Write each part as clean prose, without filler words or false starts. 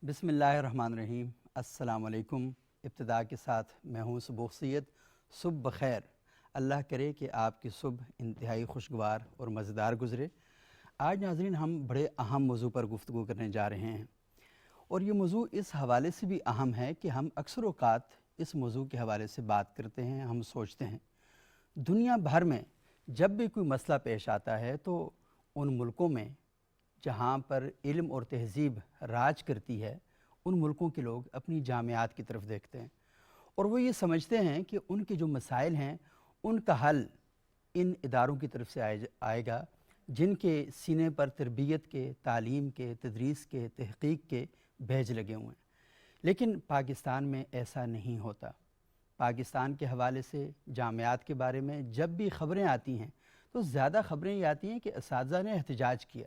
بسم اللہ الرحمن الرحیم۔ السلام علیکم۔ ابتدا کے ساتھ میں ہوں صبح سید۔ صبح بخیر۔ اللہ کرے کہ آپ کی صبح انتہائی خوشگوار اور مزیدار گزرے۔ آج ناظرین ہم بڑے اہم موضوع پر گفتگو کرنے جا رہے ہیں، اور یہ موضوع اس حوالے سے بھی اہم ہے کہ ہم اکثر اوقات اس موضوع کے حوالے سے بات کرتے ہیں، ہم سوچتے ہیں دنیا بھر میں جب بھی کوئی مسئلہ پیش آتا ہے تو ان ملکوں میں جہاں پر علم اور تہذیب راج کرتی ہے، ان ملکوں کے لوگ اپنی جامعات کی طرف دیکھتے ہیں، اور وہ یہ سمجھتے ہیں کہ ان کے جو مسائل ہیں ان کا حل ان اداروں کی طرف سے آئے گا جن کے سینے پر تربیت کے، تعلیم کے، تدریس کے، تحقیق کے بیج لگے ہوئے ہیں۔ لیکن پاکستان میں ایسا نہیں ہوتا۔ پاکستان کے حوالے سے جامعات کے بارے میں جب بھی خبریں آتی ہیں تو زیادہ خبریں یہ آتی ہیں کہ اساتذہ نے احتجاج کیا،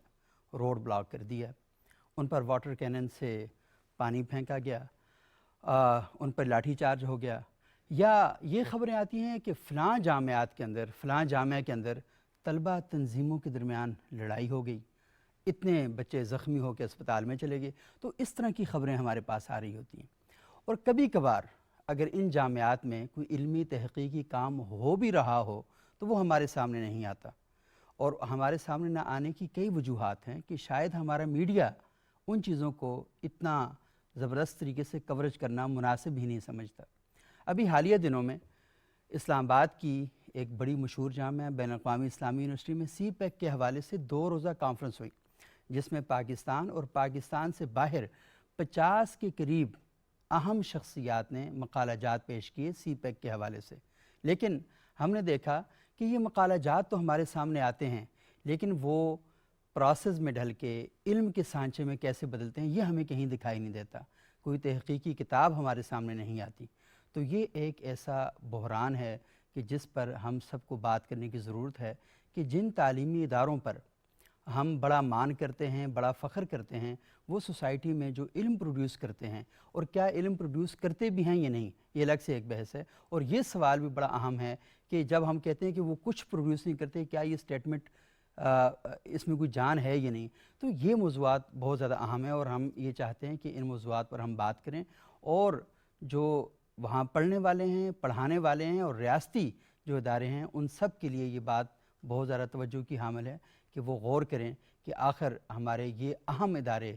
روڈ بلاک کر دیا، ان پر واٹر کینن سے پانی پھینکا گیا، ان پر لاٹھی چارج ہو گیا، یا یہ خبریں آتی ہیں کہ فلاں جامعات کے اندر، فلاں جامعہ کے اندر طلبہ تنظیموں کے درمیان لڑائی ہو گئی، اتنے بچے زخمی ہو کے اسپتال میں چلے گئے۔ تو اس طرح کی خبریں ہمارے پاس آ رہی ہوتی ہیں، اور کبھی کبھار اگر ان جامعات میں کوئی علمی تحقیقی کام ہو بھی رہا ہو تو وہ ہمارے سامنے نہیں آتا، اور ہمارے سامنے نہ آنے کی کئی وجوہات ہیں کہ شاید ہمارا میڈیا ان چیزوں کو اتنا زبردست طریقے سے کوریج کرنا مناسب ہی نہیں سمجھتا۔ ابھی حالیہ دنوں میں اسلام آباد کی ایک بڑی مشہور جامعہ بین الاقوامی اسلامی یونیورسٹی میں سی پیک کے حوالے سے 2 روزہ کانفرنس ہوئی، جس میں پاکستان اور پاکستان سے باہر 50 کے قریب اہم شخصیات نے مقالہ جات پیش کیے سی پیک کے حوالے سے۔ لیکن ہم نے دیکھا کہ یہ مقالہ جات تو ہمارے سامنے آتے ہیں، لیکن وہ پروسیس میں ڈھل کے علم کے سانچے میں کیسے بدلتے ہیں یہ ہمیں کہیں دکھائی نہیں دیتا۔ کوئی تحقیقی کتاب ہمارے سامنے نہیں آتی۔ تو یہ ایک ایسا بحران ہے کہ جس پر ہم سب کو بات کرنے کی ضرورت ہے کہ جن تعلیمی اداروں پر ہم بڑا مان کرتے ہیں، بڑا فخر کرتے ہیں، وہ سوسائٹی میں جو علم پروڈیوس کرتے ہیں، اور کیا علم پروڈیوس کرتے بھی ہیں یا نہیں، یہ الگ سے ایک بحث ہے۔ اور یہ سوال بھی بڑا اہم ہے کہ جب ہم کہتے ہیں کہ وہ کچھ پروڈیوس نہیں کرتے، کیا یہ سٹیٹمنٹ اس میں کوئی جان ہے یا نہیں۔ تو یہ موضوعات بہت زیادہ اہم ہیں، اور ہم یہ چاہتے ہیں کہ ان موضوعات پر ہم بات کریں، اور جو وہاں پڑھنے والے ہیں، پڑھانے والے ہیں، اور ریاستی جو ادارے ہیں ان سب کے لیے یہ بات بہت زیادہ توجہ کی حامل ہے کہ وہ غور کریں کہ آخر ہمارے یہ اہم ادارے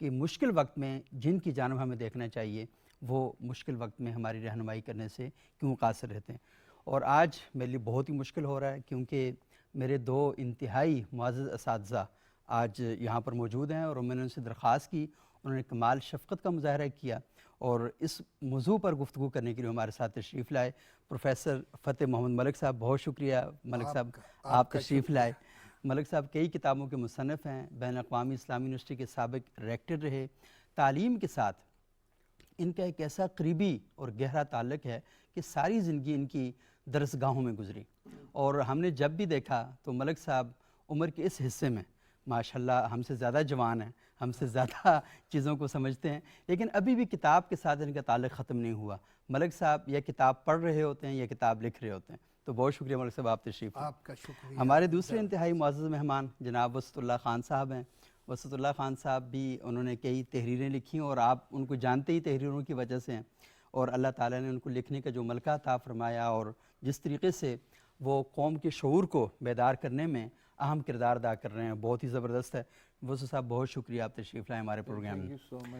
کہ مشکل وقت میں جن کی جانب ہمیں دیکھنا چاہیے وہ مشکل وقت میں ہماری رہنمائی کرنے سے کیوں قاصر رہتے ہیں۔ اور آج میرے لیے بہت ہی مشکل ہو رہا ہے کیونکہ میرے 2 انتہائی معزز اساتذہ آج یہاں پر موجود ہیں، اور میں نے ان سے درخواست کی، انہوں نے کمال شفقت کا مظاہرہ کیا اور اس موضوع پر گفتگو کرنے کے لیے ہمارے ساتھ تشریف لائے۔ پروفیسر فتح محمد ملک صاحب، بہت شکریہ ملک صاحب آپ تشریف لائے۔ ملک صاحب کئی کتابوں کے مصنف ہیں، بین الاقوامی اسلامی یونیورسٹی کے سابق ریکٹر رہے۔ تعلیم کے ساتھ ان کا ایک ایسا قریبی اور گہرا تعلق ہے کہ ساری زندگی ان کی درسگاہوں میں گزری، اور ہم نے جب بھی دیکھا تو ملک صاحب عمر کے اس حصے میں ماشاءاللہ ہم سے زیادہ جوان ہیں، ہم سے زیادہ چیزوں کو سمجھتے ہیں، لیکن ابھی بھی کتاب کے ساتھ ان کا تعلق ختم نہیں ہوا۔ ملک صاحب یا کتاب پڑھ رہے ہوتے ہیں یا کتاب لکھ رہے ہوتے ہیں۔ تو بہت شکریہ ملک صاحب، آپ تشریف لائے۔ آپ کا شکریہ۔ ہمارے دوسرے انتہائی معزز مہمان جناب وسط اللہ خان صاحب ہیں۔ وسط اللہ خان صاحب بھی انہوں نے کئی تحریریں لکھی، اور آپ ان کو جانتے ہی تحریروں کی وجہ سے ہیں، اور اللہ تعالیٰ نے ان کو لکھنے کا جو ملکہ عطا فرمایا اور جس طریقے سے وہ قوم کے شعور کو بیدار کرنے میں اہم کردار ادا کر رہے ہیں، بہت ہی زبردست ہے۔ وسط صاحب بہت شکریہ، آپ تشریف لائیں ہمارے پروگرام میں۔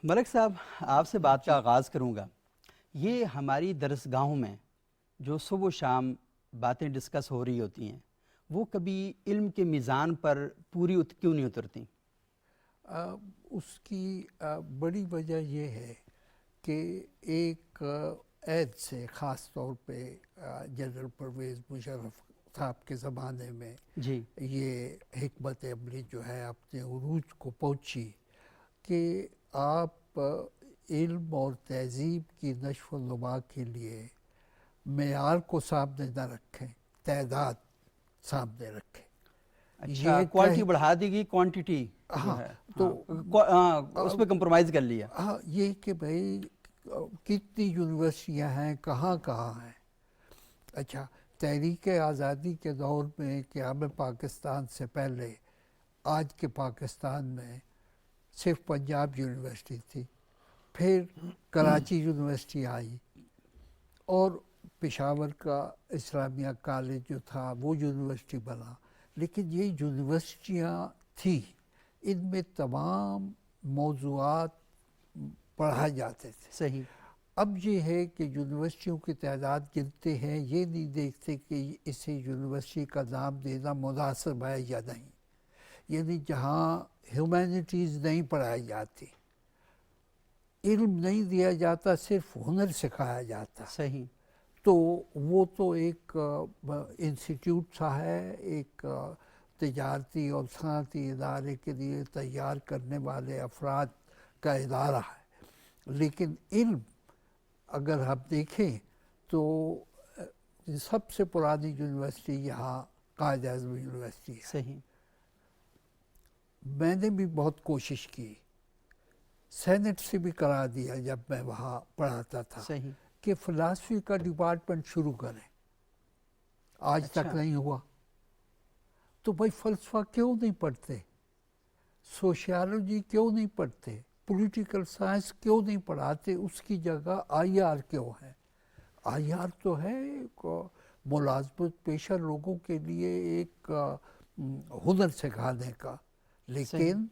ملک صاحب آپ سے بات کا آغاز کروں گا۔ یہ ہماری درسگاہوں میں جو صبح و شام باتیں ڈسکس ہو رہی ہوتی ہیں وہ کبھی علم کے میزان پر پوری کیوں نہیں اترتی؟ اس کی بڑی وجہ یہ ہے کہ ایک عہد سے، خاص طور پہ جنرل پرویز مشرف صاحب کے زمانے میں جی یہ حکمت عملی جو ہے اپنے عروج کو پہنچی کہ آپ علم اور تہذیب کی نشو و نما کے لیے معیار کو سامنے نہ رکھیں، تعداد سامنے رکھیں۔ اچھا، کوالٹی بڑھا دی گئی، کوانٹیٹی جو ہے تو اس پہ کمپرومائز کر لیا۔ ہاں، یہ کہ بھئی کتنی یونیورسٹیاں ہیں، کہاں کہاں ہیں۔ اچھا، تحریک آزادی کے دور میں قیام پاکستان سے پہلے آج کے پاکستان میں صرف پنجاب یونیورسٹی تھی، پھر کراچی یونیورسٹی آئی، اور پشاور کا اسلامیہ کالج جو تھا وہ یونیورسٹی بنا. لیکن یہ یونیورسٹیاں تھیں، ان میں تمام موضوعات پڑھائے جاتے تھے. صحیح. اب یہ ہے کہ یونیورسٹیوں کی تعداد گنتے ہیں، یہ نہیں دیکھتے کہ اسے یونیورسٹی کا نام دینا مناسب ہے یا نہیں. یعنی جہاں ہیومینٹیز نہیں پڑھائی جاتی، علم نہیں دیا جاتا، صرف ہنر سکھایا جاتا، صحیح. تو وہ تو ایک انسٹیٹیوٹ سا ہے، ایک تجارتی اور صنعتی ادارے کے لیے تیار کرنے والے افراد کا ادارہ ہے. لیکن علم اگر ہم دیکھیں تو سب سے پرانی یونیورسٹی یہاں قائد اعظم یونیورسٹی ہے. صحیح. میں نے بھی بہت کوشش کی، سینٹ سے بھی کرا دیا جب میں وہاں پڑھاتا تھا، صحیح. کہ فلاسفی کا ڈپارٹمنٹ شروع کریں. آج تک نہیں ہوا. تو بھائی فلسفہ کیوں نہیں پڑھتے؟ سوشیالوجی کیوں نہیں پڑھتے؟ پولیٹیکل سائنس کیوں نہیں پڑھاتے؟ اس کی جگہ آئی آر کیوں ہے؟ آئی آر تو ہے ایک ملازمت پیشہ لوگوں کے لیے ایک ہنر سکھانے کا، لیکن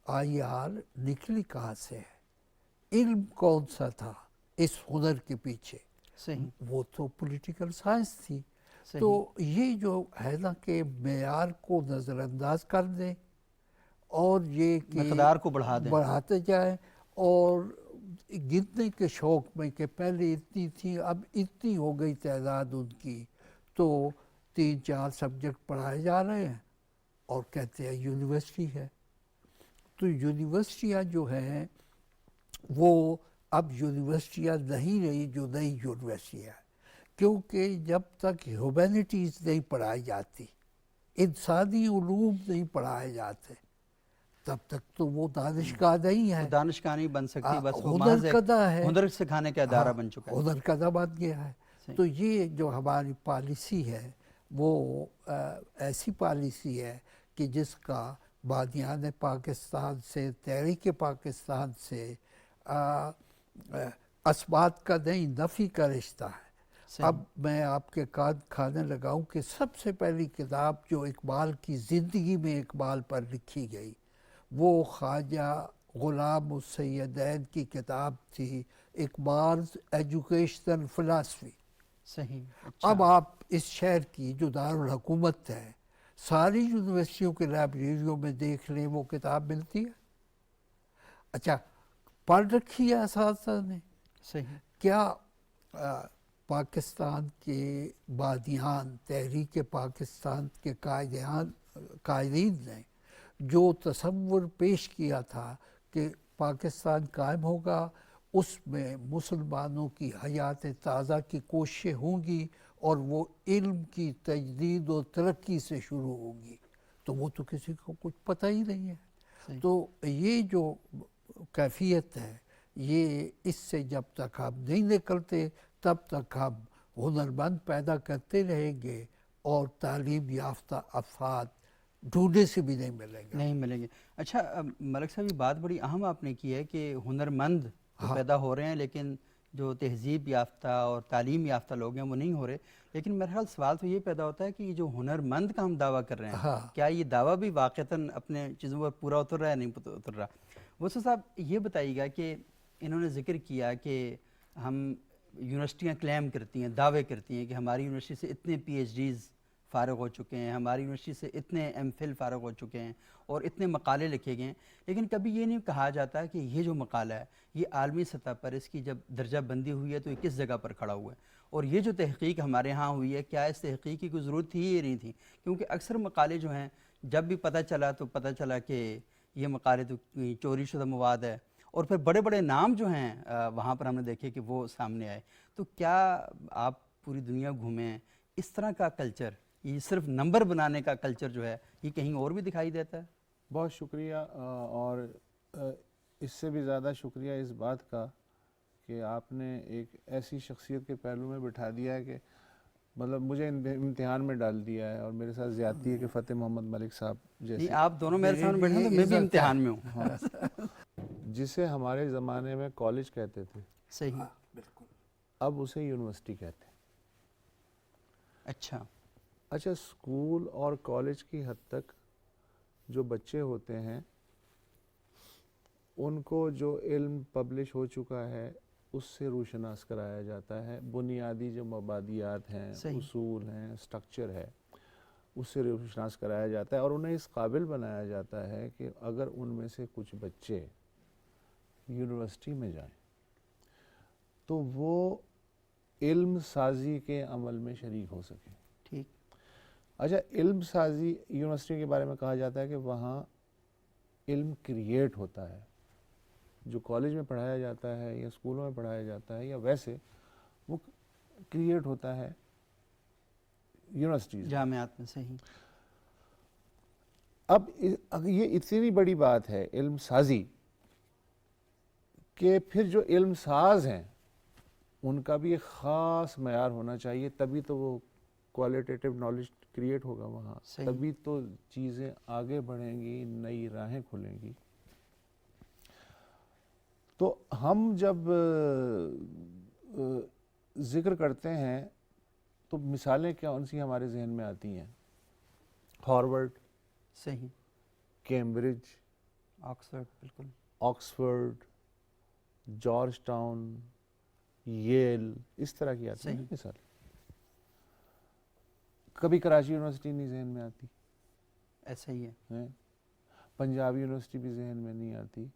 آئی آر نکلی کہاں سے ہے؟ علم کون سا تھا اس ہنر کے پیچھے؟ صحیح. وہ تو پولیٹیکل سائنس تھی. صحیح. تو یہ جو ہے نا کہ معیار کو نظر انداز کر دیں اور یہ کہ مقدار کو بڑھا دیں، بڑھاتے جائیں، اور گننے کے شوق میں کہ پہلے اتنی تھی اب اتنی ہو گئی تعداد ان کی، تو 3-4 سبجیکٹ پڑھائے جا رہے ہیں اور کہتے ہیں یونیورسٹی ہے. تو یونیورسٹیاں جو ہیں وہ اب یونیورسٹیاں نہیں رہی جو نئی یونیورسٹیاں، کیونکہ جب تک ہیومینٹیز نہیں پڑھائی جاتی، انسانی علوم نہیں پڑھائے جاتے، تب تک تو وہ دانشگاہ نہیں ہے. دانشگاہ نہیں بن سکتی، بس وہ ہنر محض ایک کدہ ہے، ہنر سکھانے کا ادارہ بن چکا ہے. ہنر کدہ بن گیا ہے. تو یہ جو ہماری پالیسی ہے وہ ایسی پالیسی ہے کہ جس کا بانیان پاکستان سے، تحریک پاکستان سے اثبات کا نہیں، نفی کا رشتہ ہے. اب میں آپ کے کان کھانے لگاؤں کہ سب سے پہلی کتاب جو اقبال کی زندگی میں اقبال پر لکھی گئی وہ خواجہ غلام السیدین کی کتاب تھی، اقبال's ایجوکیشنل فلاسفی. صحیح. اب آپ اس شہر کی جو دارالحکومت ہے، ساری یونیورسٹیوں کے لائبریریوں میں دیکھ لیں وہ کتاب ملتی ہے. اچھا، پڑھ رکھی ہے اساتذہ نے؟ صحیح. کیا پاکستان کے بانیان، تحریک پاکستان کے قائدین نے جو تصور پیش کیا تھا کہ پاکستان قائم ہوگا، اس میں مسلمانوں کی حیات تازہ کی کوششیں ہوں گی اور وہ علم کی تجدید و ترقی سے شروع ہوں گی، تو وہ تو کسی کو کچھ پتہ ہی نہیں ہے. تو یہ جو کیفیت ہے، یہ اس سے جب تک ہم نہیں نکلتے تب تک ہم ہنرمند پیدا کرتے رہیں گے اور تعلیم یافتہ افراد ڈھونڈے سے بھی نہیں ملیں گے. اچھا ملک صاحب، یہ بات بڑی اہم آپ نے کی ہے کہ ہنرمند پیدا ہو رہے ہیں لیکن جو تہذیب یافتہ اور تعلیم یافتہ لوگ ہیں وہ نہیں ہو رہے. لیکن میرے خیال سوال تو یہ پیدا ہوتا ہے کہ یہ جو ہنرمند کا ہم دعویٰ کر رہے ہیں، کیا یہ دعویٰ بھی واقعتاً اپنے چیزوں پر پورا اتر رہا ہے نہیں اتر رہا؟ وصو صاحب یہ بتائیے گا کہ انہوں نے ذکر کیا کہ ہم یونیورسٹیاں کلیم کرتی ہیں، دعوے کرتی ہیں کہ ہماری یونیورسٹی سے اتنے پی ایچ ڈیز فارغ ہو چکے ہیں، ہماری یونیورسٹی سے اتنے ایم فل فارغ ہو چکے ہیں اور اتنے مقالے لکھے گئے ہیں. لیکن کبھی یہ نہیں کہا جاتا کہ یہ جو مقالہ ہے یہ عالمی سطح پر اس کی جب درجہ بندی ہوئی ہے تو یہ کس جگہ پر کھڑا ہوا ہے، اور یہ جو تحقیق ہمارے ہاں ہوئی ہے کیا اس تحقیق کی کوئی ضرورت تھی یا نہیں تھی؟ کیونکہ اکثر مقالے جو ہیں جب بھی پتہ چلا کہ یہ مقالے تو چوری شدہ مواد ہے، اور پھر بڑے بڑے نام جو ہیں وہاں پر ہم نے دیکھے کہ وہ سامنے آئے. تو کیا آپ پوری دنیا گھومیں، اس طرح کا کلچر، یہ صرف نمبر بنانے کا کلچر جو ہے یہ کہیں اور بھی دکھائی دیتا ہے؟ بہت شکریہ، اور اس سے بھی زیادہ شکریہ اس بات کا کہ آپ نے ایک ایسی شخصیت کے پہلو میں بٹھا دیا ہے کہ مطلب مجھے امتحان میں ڈال دیا ہے، اور میرے ساتھ زیادتی ہے کہ فتح محمد ملک صاحب نہیں جیسے آپ دونوں میرے سامنے بیٹھے ہیں تو میں بھی امتحان میں ہوں. جسے ہمارے زمانے میں کالج کہتے تھے، صحیح. بالکل. اب اسے یونیورسٹی کہتے ہیں. اچھا. اچھا، اسکول اور کالج کی حد تک جو بچے ہوتے ہیں ان کو جو علم پبلش ہو چکا ہے اس سے روشناس کرایا جاتا ہے. بنیادی جو مبادیات ہیں، صحیح. اصول ہیں، اسٹرکچر ہے، اس سے روشناس کرایا جاتا ہے، اور انہیں اس قابل بنایا جاتا ہے کہ اگر ان میں سے کچھ بچے یونیورسٹی میں جائیں تو وہ علم سازی کے عمل میں شریک ہو سکیں. ٹھیک. اچھا، علم سازی یونیورسٹی کے بارے میں کہا جاتا ہے کہ وہاں علم کریٹ ہوتا ہے. جو کالج میں پڑھایا جاتا ہے یا اسکولوں میں پڑھایا جاتا ہے یا ویسے، وہ کریٹ ہوتا ہے یونیورسٹیز، جامعات میں. صحیح. اب یہ اتنی بڑی بات ہے علم سازی کہ پھر جو علم ساز ہیں ان کا بھی ایک خاص معیار ہونا چاہیے، تبھی تو وہ کوالٹیٹیو نالج کریٹ ہوگا وہاں، صحیح. تبھی تو چیزیں آگے بڑھیں گی، نئی راہیں کھلیں گی. تو ہم جب ذکر کرتے ہیں تو مثالیں کیا ان سی ہمارے ذہن میں آتی ہیں؟ ہارورڈ، صحیح. Cambridge, Oxford. بالکل. آکسفورڈ، جارج ٹاؤن، ییل، اس طرح کی آتی ہیں صحیح. مثال. کبھی کراچی یونیورسٹی نہیں ذہن میں آتی ایسا ہی ہے. پنجاب یونیورسٹی بھی ذہن میں نہیں آتی.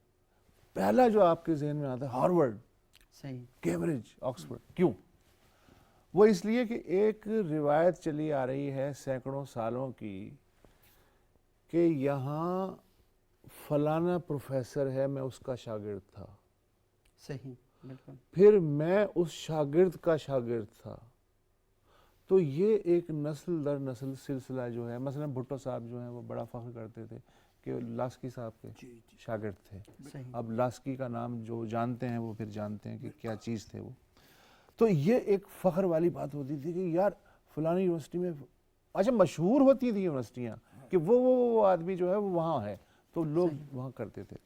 پہلا جو آپ کے ذہن میں آتا ہے ہارورڈ، صحیح. Cambridge, Oxford. کیوں؟ وہ اس لیے کہ ایک روایت چلی آ رہی ہے سینکڑوں سالوں کی کہ یہاں فلانا پروفیسر ہے، میں اس کا شاگرد تھا، صحیح. بالکل. پھر میں اس شاگرد کا شاگرد تھا. تو یہ ایک نسل در نسل سلسلہ جو ہے، مثلا بھٹو صاحب جو ہیں وہ بڑا فخر کرتے تھے کہ لاسکی صاحب کے شاگرد تھے. صحیح. اب لاسکی کا نام جو جانتے ہیں وہ پھر جانتے ہیں کہ کیا چیز تھے وہ. تو یہ ایک فخر والی بات ہوتی تھی کہ یار فلانی یونیورسٹی میں، اچھا مشہور ہوتی تھی یونیورسٹیاں کہ وہ آدمی جو ہے وہ وہاں ہے، تو لوگ وہاں کرتے تھے.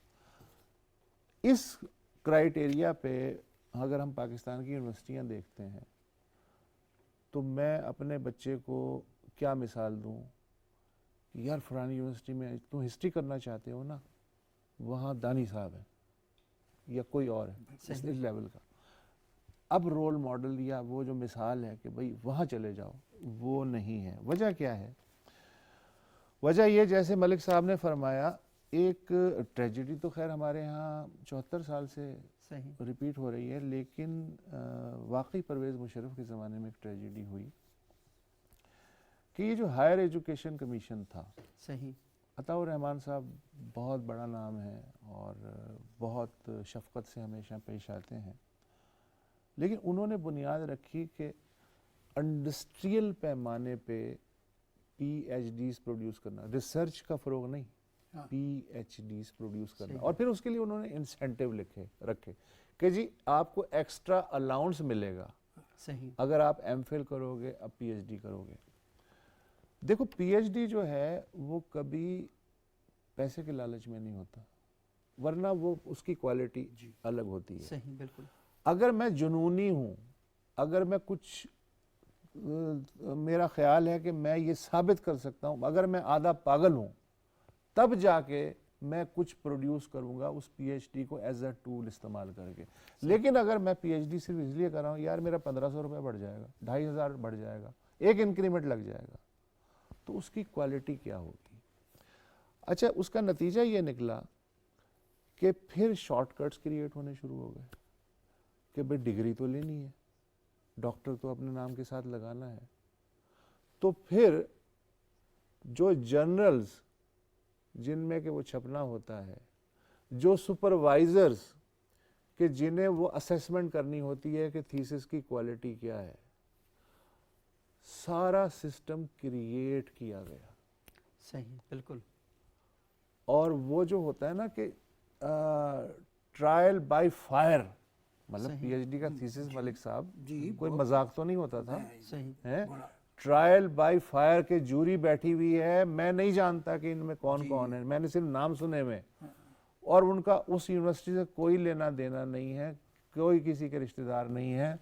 اس کرائیٹیریا پہ اگر ہم پاکستان کی یونیورسٹیاں دیکھتے ہیں تو میں اپنے بچے کو کیا مثال دوں؟ یار فلانی یونیورسٹی میں تم ہسٹری کرنا چاہتے ہو نا، وہاں دانی صاحب ہے یا کوئی اور ہے اس لیول کا. اب رول ماڈل یا وہ جو مثال ہے کہ بھئی وہاں چلے جاؤ، وہ نہیں ہے. وجہ کیا ہے؟ وجہ یہ جیسے ملک صاحب نے فرمایا، ایک ٹریجڈی تو خیر ہمارے ہاں 74 سال سے ریپیٹ ہو رہی ہے، لیکن واقعی پرویز مشرف کے زمانے میں ایک ٹریجڈی ہوئی کہ یہ جو ہائر ایجوکیشن کمیشن تھا، صحیح. عطاء الرحمن صاحب بہت بڑا نام ہے اور بہت شفقت سے ہمیشہ پیش آتے ہیں، لیکن انہوں نے بنیاد رکھی کہ انڈسٹریل پیمانے پہ پی ایچ ڈیز پروڈیوس کرنا، ریسرچ کا فروغ نہیں، پی ایچ ڈیز پروڈیوس کرنا. اور پھر اس کے لیے انہوں نے انسینٹیو رکھے کہ جی آپ کو ایکسٹرا الاؤنس ملے گا صحیح. اگر آپ ایم فل کرو گے، اب پی ایچ ڈی کرو گے. دیکھو پی ایچ ڈی جو ہے وہ کبھی پیسے کے لالچ میں نہیں ہوتا، ورنہ وہ اس کی کوالٹی الگ ہوتی ہے. صحیح. بالکل. اگر میں جنونی ہوں، اگر میں کچھ میرا خیال ہے کہ میں یہ ثابت کر سکتا ہوں، اگر میں آدھا پاگل ہوں تب جا کے میں کچھ پروڈیوس کروں گا اس پی ایچ ڈی کو ایز اے ٹول استعمال کر کے. لیکن اگر میں پی ایچ ڈی صرف اس لیے کر رہا ہوں یار میرا 1500 روپے بڑھ جائے گا، 2500 بڑھ جائے گا، ایک انکریمنٹ لگ جائے گا، تو اس کی کوالٹی کیا ہوگی؟ اچھا اس کا نتیجہ یہ نکلا کہ پھر شارٹ کٹس کریٹ ہونے شروع ہو گئے کہ بھئی ڈگری تو لینی ہے، ڈاکٹر تو اپنے نام کے ساتھ لگانا ہے. تو پھر جو جرنلز جن میں کہ وہ چھپنا ہوتا ہے، جو سپروائزرز کہ جنہیں وہ اسیسمنٹ کرنی ہوتی ہے کہ تھیسس کی کوالٹی کیا ہے، سارا سسٹم کریٹ کیا گیا. صحیح. بالکل. اور وہ جو ہوتا ہے نا کہ ٹرائل بائی فائر، مطلب پی ایچ ڈی کا تھیسس ملک صاحب جی کوئی مذاق تو نہیں ہوتا تھا. صحیح. ٹرائل بائی فائر کے جوری بیٹھی ہوئی ہے, میں نہیں جانتا کہ ان میں کون کون ہے, میں نے صرف نام سنے میں, اور ان کا اس یونیورسٹی سے کوئی لینا دینا نہیں ہے, کوئی کسی کے رشتہ دار نہیں ہے.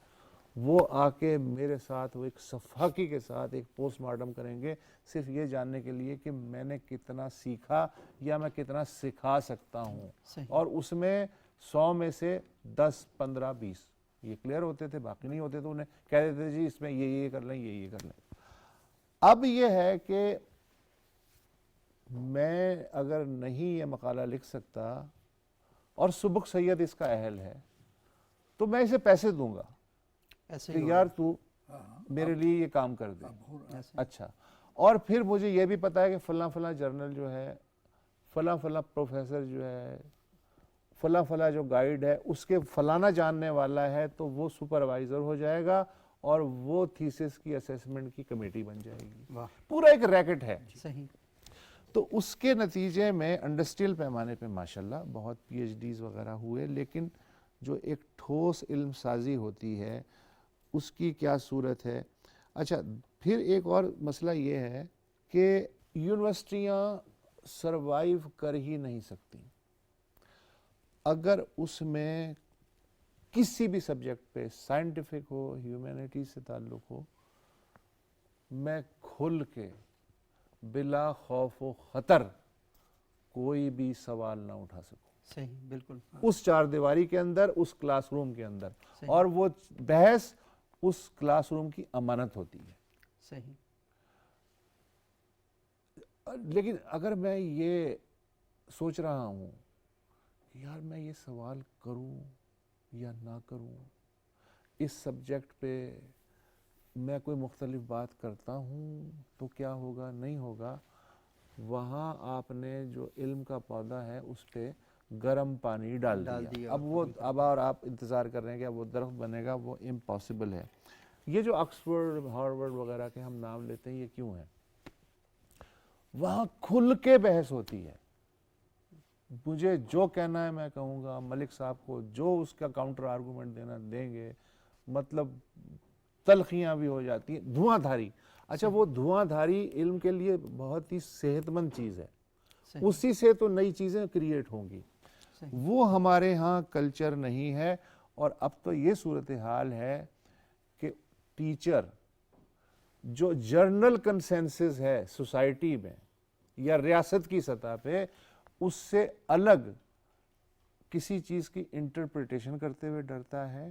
وہ آ کے میرے ساتھ وہ ایک صفاقی کے ساتھ ایک پوسٹ مارٹم کریں گے صرف یہ جاننے کے لیے کہ میں نے کتنا سیکھا یا میں کتنا سکھا سکتا ہوں, اور اس میں 100 میں سے 10 15 20 یہ کلیئر ہوتے تھے, باقی نہیں ہوتے تو انہیں کہہ دیتے تھے جی اس میں یہ کر لیں, یہ کر لیں. اب یہ ہے کہ میں اگر نہیں یہ مقالہ لکھ سکتا اور سبک سید اس کا اہل ہے تو میں اسے پیسے دوں گا کہ یار تو میرے لیے یہ کام کر دے. اچھا, اور پھر مجھے یہ بھی پتا ہے کہ فلاں فلاں جرنل جو ہے, فلاں فلاں پروفیسر جو ہے, فلاں فلاں جو گائیڈ ہے اس کے فلانا جاننے والا ہے, تو وہ سپروائزر ہو جائے گا اور وہ تھیسس کی اسیسمنٹ کی کمیٹی بن جائے گی. پورا ایک ریکٹ ہے. صحیح. تو اس کے نتیجے میں انڈسٹریل پیمانے پہ ماشاءاللہ بہت پی ایچ ڈیز وغیرہ ہوئے, لیکن جو ایک ٹھوس علم سازی ہوتی ہے اس کی کیا صورت ہے. اچھا, پھر ایک اور مسئلہ یہ ہے کہ یونیورسٹیاں سروائیو کر ہی نہیں سکتی اگر اس میں کسی بھی سبجیکٹ پہ, سائنٹیفک ہو, ہیومینٹیز سے تعلق ہو, میں کھل کے بلا خوف و خطر کوئی بھی سوال نہ اٹھا سکوں. صحیح, بالکل. اس چار دیواری کے اندر, اس کلاس روم کے اندر, اور وہ بحث اس کلاس روم کی امانت ہوتی ہے. صحیح. لیکن اگر میں یہ سوچ رہا ہوں کہ یار میں یہ سوال کروں یا نہ کروں, اس سبجیکٹ پہ میں کوئی مختلف بات کرتا ہوں تو کیا ہوگا, نہیں ہوگا, وہاں آپ نے جو علم کا پودا ہے اس پہ گرم پانی ڈال دیا. اب اور آپ انتظار کر رہے ہیں کہ اب وہ درخت بنے گا, وہ امپاسبل ہے. یہ جو آکسفورڈ, ہارورڈ وغیرہ کے ہم نام لیتے ہیں, یہ کیوں ہیں؟ وہاں کھل کے بحث ہوتی ہے. مجھے جو کہنا ہے میں کہوں گا, ملک صاحب کو جو اس کا کاؤنٹر آرگومنٹ دینا دیں گے, مطلب تلخیاں بھی ہو جاتی ہیں, دھواں دھاری. اچھا, وہ دھواں دھاری علم کے لیے بہت ہی صحت مند چیز ہے, اسی سے تو نئی چیزیں کریٹ ہوں گی. وہ ہمارے ہاں کلچر نہیں ہے. اور اب تو یہ صورتحال ہے کہ ٹیچر جو جرنل کنسنسس ہے سوسائٹی میں یا ریاست کی سطح پہ, اس سے الگ کسی چیز کی انٹرپریٹیشن کرتے ہوئے ڈرتا ہے,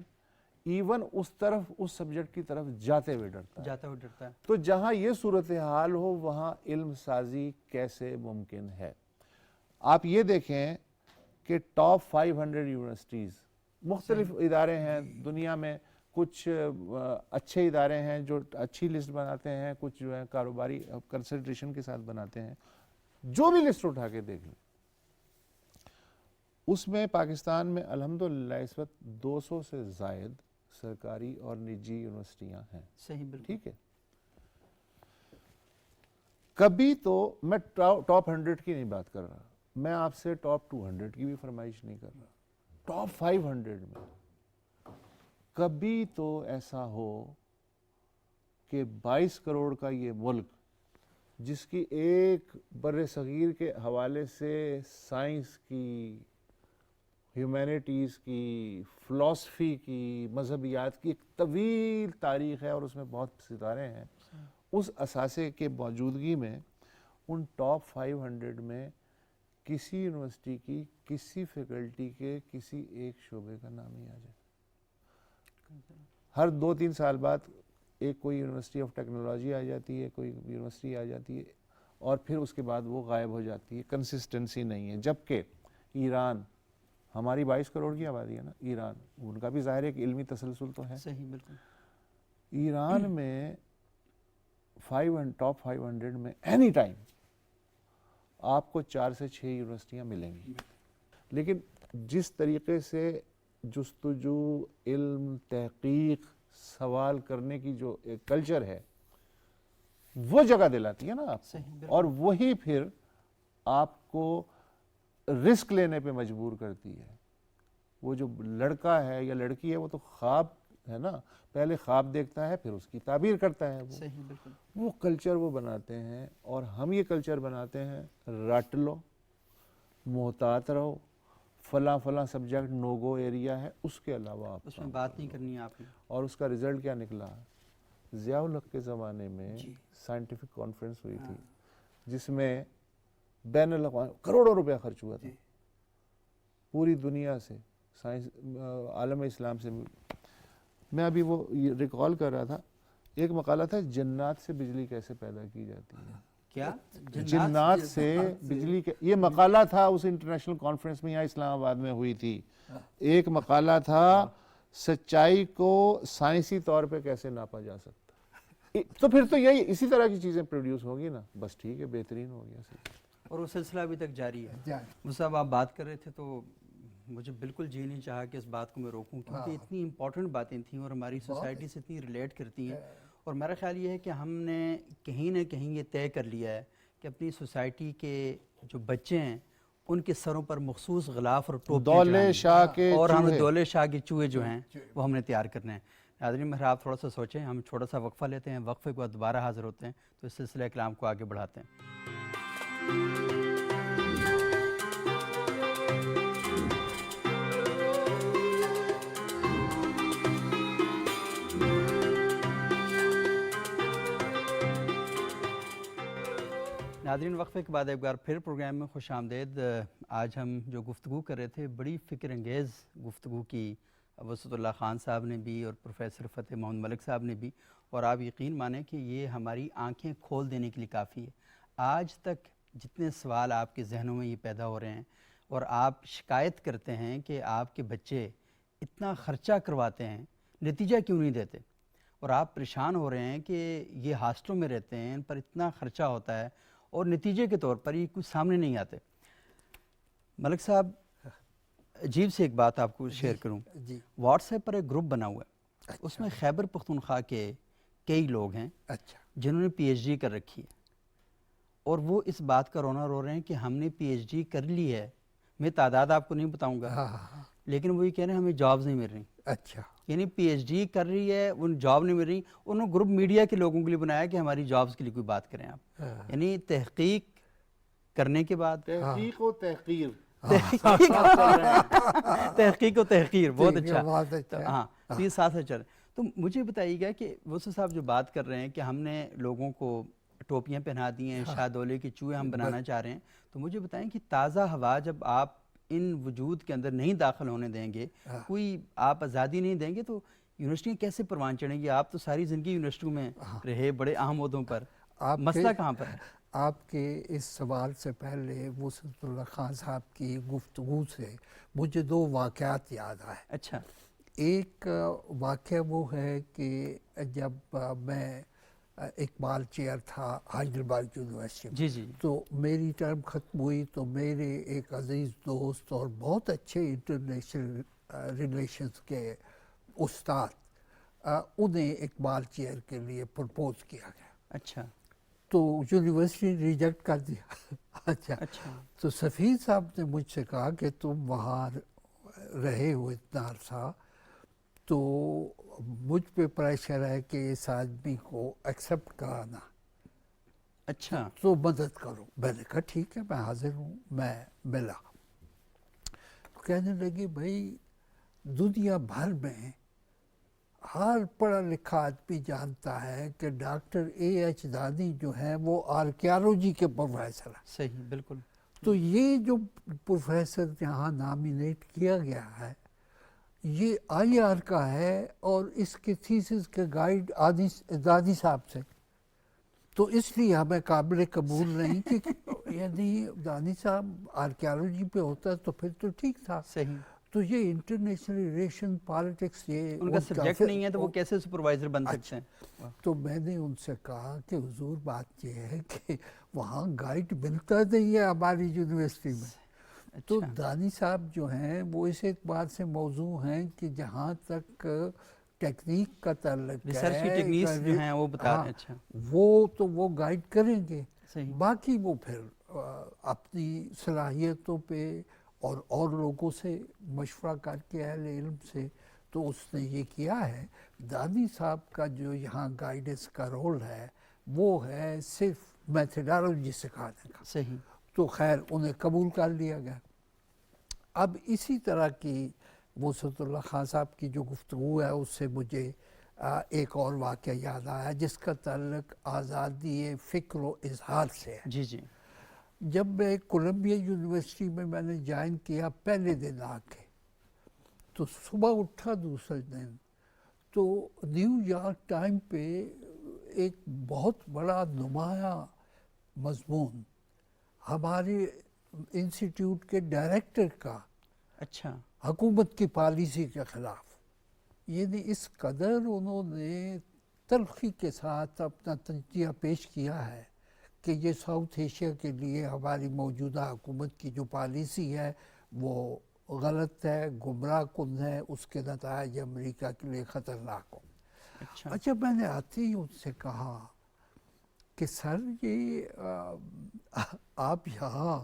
ایون اس طرف, اس سبجیکٹ کی طرف جاتے ہوئے ڈرتا ہے. تو جہاں یہ صورتحال ہو وہاں علم سازی کیسے ممکن ہے؟ آپ یہ دیکھیں کہ ٹاپ 500 یونیورسٹیز, مختلف ادارے ہیں دنیا میں, کچھ اچھے ادارے ہیں جو اچھی لسٹ بناتے ہیں, کچھ جو ہے کاروباری کنسنٹریشن کے ساتھ بناتے ہیں. جو بھی لسٹ اٹھا کے دیکھ لیں, اس میں پاکستان میں الحمدللہ اس وقت 200 سے زائد سرکاری اور نجی یونیورسٹیاں ہیں. صحیح, بالکل. ٹھیک ہے. کبھی تو میں ٹاپ 100 کی نہیں بات کر رہا, میں آپ سے ٹاپ 200 کی بھی فرمائش نہیں کر رہا. ٹاپ 500 میں کبھی تو ایسا ہو کہ 22 کروڑ کا یہ ملک, جس کی ایک بر صغیر کے حوالے سے سائنس کی, ہیومینٹیز کی, فلسفی کی, مذہبیات کی ایک طویل تاریخ ہے اور اس میں بہت ستارے ہیں, اس اثاثے کے موجودگی میں ان ٹاپ 500 میں کسی یونیورسٹی کی, کسی فیکلٹی کے, کسی ایک شعبے کا نام ہی آ جائے. ہر 2-3 سال بعد ایک کوئی یونیورسٹی آف ٹیکنالوجی آ جاتی ہے, کوئی یونیورسٹی آ جاتی ہے, اور پھر اس کے بعد وہ غائب ہو جاتی ہے. کنسسٹنسی نہیں ہے. جبکہ ایران, ہماری 22 کروڑ کی آبادی ہے نا, ایران, ان کا بھی ظاہر ہے کہ علمی تسلسل تو ہے. صحیح, بالکل. ایران میں ٹاپ 500 میں اینی ٹائم آپ کو 4 سے 6 یونیورسٹیاں ملیں گی. لیکن جس طریقے سے جستجو, علم, تحقیق, سوال کرنے کی جو ایک کلچر ہے, وہ جگہ دلاتی ہے نا آپ کو, اور وہی پھر آپ کو رسک لینے پہ مجبور کرتی ہے. وہ جو لڑکا ہے یا لڑکی ہے وہ تو خواب ہے نا، پہلے خواب دیکھتا ہے پھر اس کی تعبیر کرتا ہے، صحیح بالکل وہ کلچر وہ بناتے ہیں، اور ہم یہ کلچر بناتے ہیں رٹ لو، محتاط رہو، فلاں فلاں سبجیکٹ نو گو ایریا ہے، اس کے علاوہ آپ اس میں بات نہیں کرنی ہے آپ نے. اور اس کا رزلٹ کیا نکلا؟ ضیاء الحق کے زمانے میں سائنٹیفک کانفرنس ہوئی تھی جس میں بین الاقوامی کروڑوں روپیہ خرچ ہوا تھا پوری دنیا سے، سائنس عالم اسلام سے. میں ابھی وہ ریکال کر رہا تھا، ایک مقالہ تھا جنات سے بجلی کیسے پیدا کی جاتی ہے. کیا جنات سے بجلی یہ مقالہ تھا اس انٹرنیشنل کانفرنس میں یہاں اسلام آباد میں ہوئی تھی. ایک مقالہ تھا سچائی کو سائنسی طور پہ کیسے ناپا جا سکتا. تو پھر تو یہی اسی طرح کی چیزیں پروڈیوس ہوں گی نا، بس ٹھیک ہے، بہترین ہو گیا. اور وہ سلسلہ ابھی تک جاری ہے. مصعب آپ بات کر رہے تھے تو مجھے بالکل جی نہیں چاہا کہ اس بات کو میں روکوں، کیونکہ اتنی امپورٹنٹ باتیں تھیں اور ہماری سوسائٹی سے اتنی ریلیٹ کرتی ہیں. اور میرا خیال یہ ہے کہ ہم نے کہیں نہ کہیں یہ طے کر لیا ہے کہ اپنی سوسائٹی کے جو بچے ہیں ان کے سروں پر مخصوص غلاف اور ٹوپیاں دولے شاہ کے اور ہم چوہے، دولے شاہ کے چوہے جو ہیں وہ ہم نے تیار کرنے ہیں. ناظرین میرا آپ تھوڑا سا سوچیں، ہم چھوٹا سا وقفہ لیتے ہیں، وقفے کے بعد دوبارہ حاضر ہوتے ہیں تو اس سلسلہ کلام کو آگے بڑھاتے ہیں. ناظرین وقفے کے بعد ایک بار پھر پروگرام میں خوش آمدید. آج ہم جو گفتگو کر رہے تھے بڑی فکر انگیز گفتگو کی وسعت اللہ خان صاحب نے بھی اور پروفیسر فتح محمد ملک صاحب نے بھی، اور آپ یقین مانیں کہ یہ ہماری آنکھیں کھول دینے کے لیے کافی ہے. آج تک جتنے سوال آپ کے ذہنوں میں یہ پیدا ہو رہے ہیں اور آپ شکایت کرتے ہیں کہ آپ کے بچے اتنا خرچہ کرواتے ہیں نتیجہ کیوں نہیں دیتے، اور آپ پریشان ہو رہے ہیں کہ یہ ہاسٹلوں میں رہتے ہیں ان پر اتنا خرچہ ہوتا ہے اور نتیجے کے طور پر یہ کچھ سامنے نہیں آتے. ملک صاحب عجیب سے ایک بات آپ کو شیئر کروں. واٹس ایپ پر ایک گروپ بنا ہوا ہے، اس میں خیبر پختونخوا کے کئی لوگ ہیں جنہوں نے پی ایچ ڈی کر رکھی ہے، اور وہ اس بات کا رونا رو رہے ہیں کہ ہم نے پی ایچ ڈی کر لی ہے. میں تعداد آپ کو نہیں بتاؤں گا، لیکن وہ یہ کہہ رہے ہیں ہمیں جابز نہیں مل رہی. اچھا، یعنی پی ایچ ڈی کر رہی ہے، ان جاب نہیں مل رہی. انہوں نے گروپ میڈیا کے لوگوں کے لیے بنایا کہ ہماری جابز کے لیے کوئی بات کریں آپ. یعنی تحقیق کرنے کے بعد تحقیق و تحقیر، تحقیق و تحقیر، بہت اچھا. ہاں ہاں یہ ساتھ چل. تو مجھے بتائیے گا کہ وسعت صاحب جو بات کر رہے ہیں کہ ہم نے لوگوں کو ٹوپیاں پہنا دی ہیں، شاہدولے کے چوہے ہم بنانا چاہ رہے ہیں، تو مجھے بتائیں کہ تازہ ہوا جب آپ ان وجود کے اندر نہیں داخل ہونے دیں گے، کوئی آپ آزادی نہیں دیں گے، تو یونیورسٹیاں کیسے پروان چڑھیں گی؟ آپ تو ساری زندگی یونیورسٹیوں میں رہے، بڑے اہم عہدوں پر، مسئلہ کہاں پر ہے؟ آپ کے اس سوال سے پہلے وسعت اللہ خان صاحب کی گفتگو سے مجھے دو واقعات یاد آئے. اچھا. ایک واقعہ وہ ہے کہ جب میں اقبال چیئر تھا ہائیڈلبرگ یونیورسٹی میں، جی تو میری ٹرم ختم ہوئی تو میرے ایک عزیز دوست اور بہت اچھے انٹرنیشنل ریلیشنز کے استاد، انہیں اقبال چیئر کے لیے پرپوز کیا گیا. اچھا. تو یونیورسٹی ریجیکٹ کر دیا. اچھا. تو سفیر صاحب نے مجھ سے کہا کہ تم وہاں رہے ہو اتنا عرصہ، تو مجھ پہ پریشر ہے کہ اس آدمی کو ایکسیپٹ کرانا. اچھا. تو مدد کرو. میں نے کہا ٹھیک ہے میں حاضر ہوں. میں ملا. کہنے لگے بھائی دنیا بھر میں ہر پڑھا لکھا آدمی جانتا ہے کہ ڈاکٹر اے ایچ دانی جو ہیں وہ آرکیالوجی کے پروفیسر ہیں. صحیح، بالکل. تو یہ جو پروفیسر یہاں نامینیٹ کیا گیا ہے یہ آئی آر کا ہے، اور اس کے تھیسس کے گائیڈ دانی صاحب سے. تو اس لیے ہمیں قابل قبول نہیں کہ یعنی دانی صاحب آرکیالوجی پہ ہوتا تو پھر تو ٹھیک تھا. صحیح. تو یہ انٹرنیشنل ریلیشن پالیٹکس یہ ان کا سبجیکٹ نہیں ہے تو وہ کیسے سپروائزر بن سکتے ہیں؟ تو میں نے ان سے کہا کہ حضور بات یہ ہے کہ وہاں گائیڈ ملتا نہیں ہے ہماری یونیورسٹی میں. تو دانی صاحب جو ہیں وہ اس اعتبار سے موضوع ہیں کہ جہاں تک ٹیکنیک کا تعلق ہے، ریسرچ کی ٹیکنیکس جو ہیں وہ بتا رہے ہیں. اچھا. وہ تو وہ گائیڈ کریں گے. صحیح. باقی وہ پھر اپنی صلاحیتوں پہ اور لوگوں سے مشورہ کر کے اہل علم سے، تو اس نے یہ کیا ہے، دانی صاحب کا جو یہاں گائیڈنس کا رول ہے وہ ہے صرف میتھڈالوجی سکھانے کا، صحیح، تو خیر انہیں قبول کر لیا گیا۔ اب اسی طرح کی وسعت اللہ خان صاحب کی جو گفتگو ہے اس سے مجھے ایک اور واقعہ یاد آیا جس کا تعلق آزادی فکر و اظہار سے ہے۔ جی جی، جب میں کولمبیا یونیورسٹی میں نے جوائن کیا، پہلے دن آ کے تو صبح اٹھا دوسرے دن تو نیو یارک ٹائم پہ ایک بہت بڑا نمایاں مضمون ہمارے انسٹیٹیوٹ کے ڈائریکٹر کا اچھا، حکومت کی پالیسی کے خلاف، یعنی اس قدر انہوں نے تلخی کے ساتھ اپنا تجزیہ پیش کیا ہے کہ یہ ساؤتھ ایشیا کے لیے ہماری موجودہ حکومت کی جو پالیسی ہے وہ غلط ہے، گمراہ کن ہے، اس کے نتائج امریکہ کے لیے خطرناک ہوں۔ اچھا، اچھا، میں نے آتے ہی ان سے کہا کہ سر یہ آپ یہاں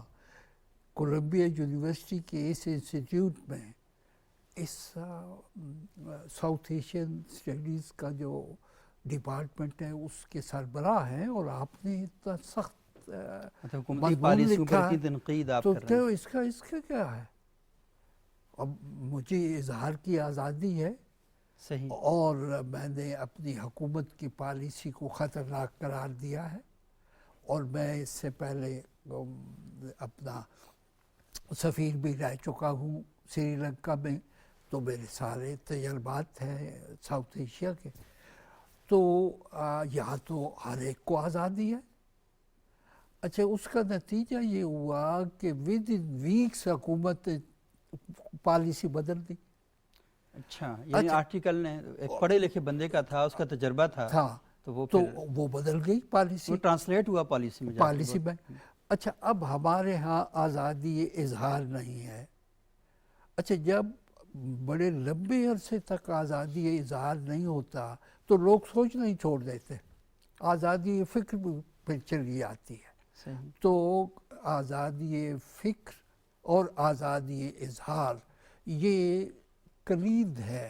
کولمبیا یونیورسٹی کے اس انسٹیٹیوٹ میں اس ساؤتھ ایشین اسٹڈیز کا جو ڈپارٹمنٹ ہے اس کے سربراہ ہیں اور آپ نے اتنا سخت حکومتی مضمون پالیسیوں پر لکھا اتنی تنقید آپ تو کر رہے ہیں۔ اس کا کیا ہے؟ اب مجھے اظہار کی آزادی ہے صحیح، اور میں نے اپنی حکومت کی پالیسی کو خطرناک قرار دیا ہے، اور میں اس سے پہلے اپنا سفیر بھی رہ چکا ہوں سری لنکا میں، تو میرے سارے تجربات ہیں ساؤتھ ایشیا کے، تو یہاں تو ہر ایک کو آزادی ہے۔ اچھا، اس کا نتیجہ یہ ہوا کہ ود ان ویکس حکومت نے پالیسی بدل دی۔ اچھا، یعنی آرٹیکل نے ایک پڑھے لکھے بندے کا تھا، اس کا تجربہ تھا، تو وہ بدل گئی پالیسی، وہ ٹرانسلیٹ ہوا پالیسی میں، پالیسی میں۔ اچھا، اب ہمارے ہاں آزادی اظہار نہیں ہے۔ اچھا، جب بڑے لمبے عرصے تک آزادی اظہار نہیں ہوتا تو لوگ سوچنا ہی چھوڑ دیتے، آزادی فکر بھی پھر چلی آتی ہے۔ صحیح، تو آزادی فکر اور آزادی اظہار یہ کلید ہے